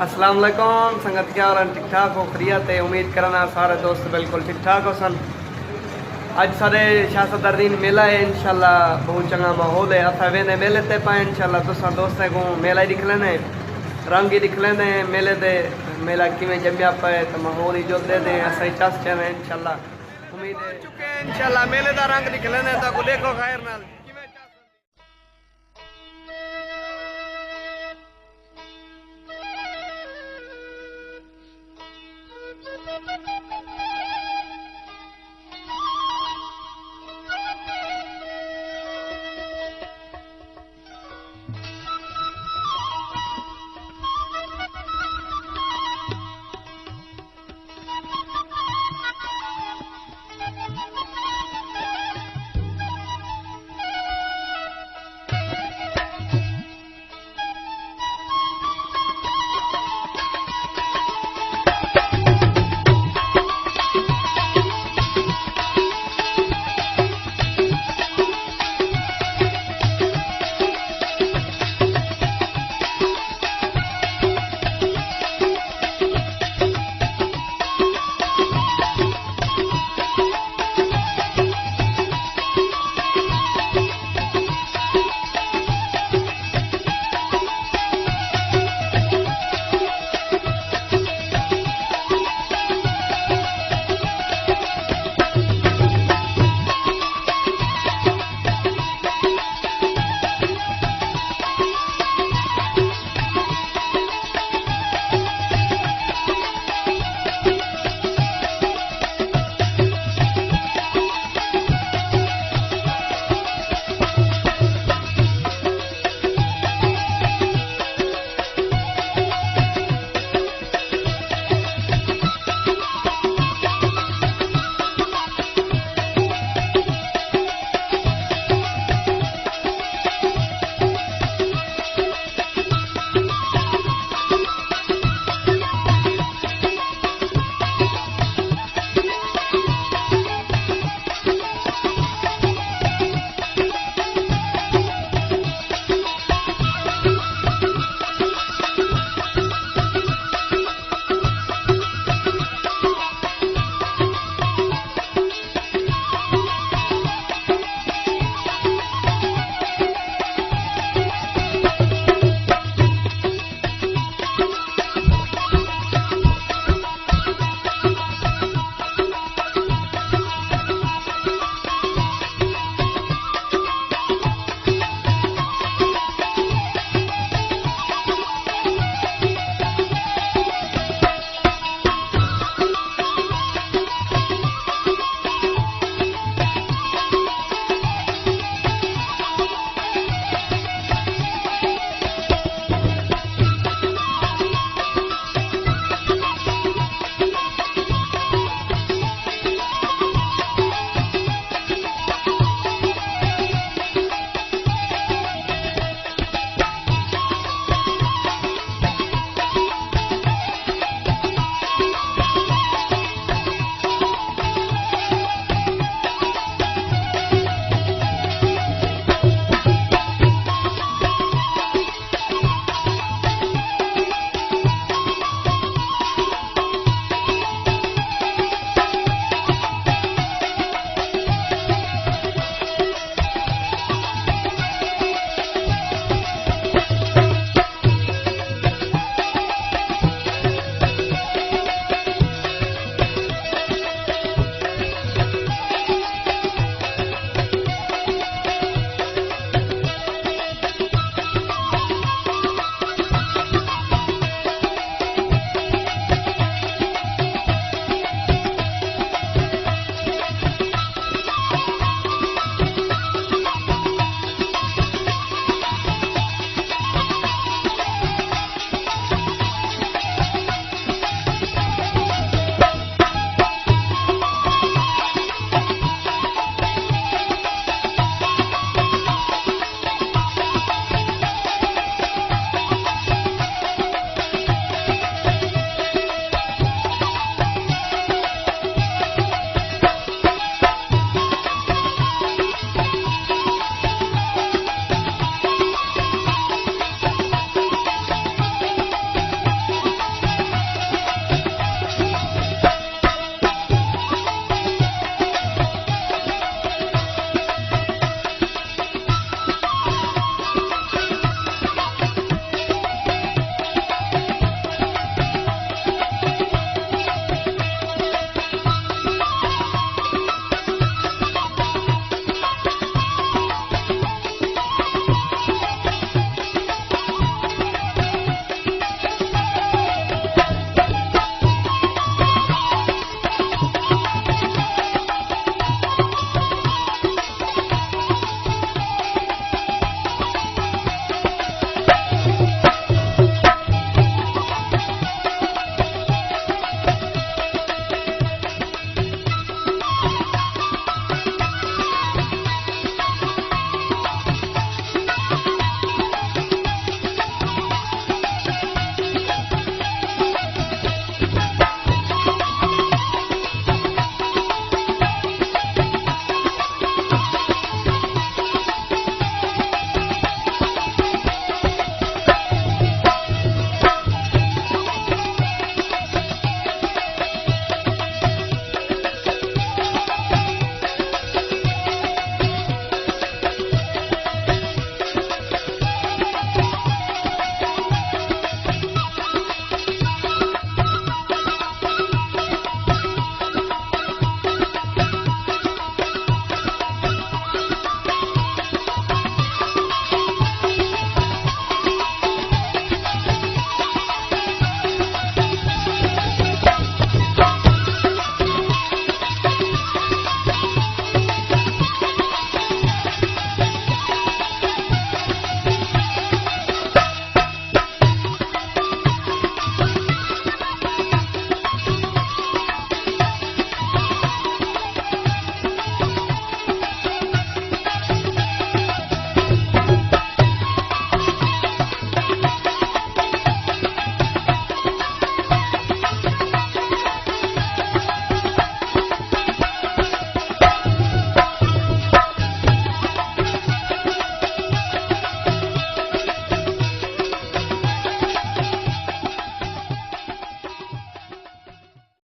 अस्सलाम वालेकुम संगत क्या हाल ठीक ठाक हो खरीत है। उम्मीद करना सारे दोस्त बिल्कुल ठीक ठाक हो सन। अज सारे शाह सदरुद्दीन मेला है इंशाल्लाह बहुत चंगा माहौल है। असा वेने मेले ते पाए इंशाल्लाह तुसा दोस्तों को मेला ही दिख लेने रंग ही दिख लेने मेले दे मेला किमें जमिया पाए तो माहौल ही जो दे दें असा चस चवे इंशाल्लाह उम्मीद है चुके इंशाल्लाह मेले का रंग दिख लेने तो देखो खैर नाल।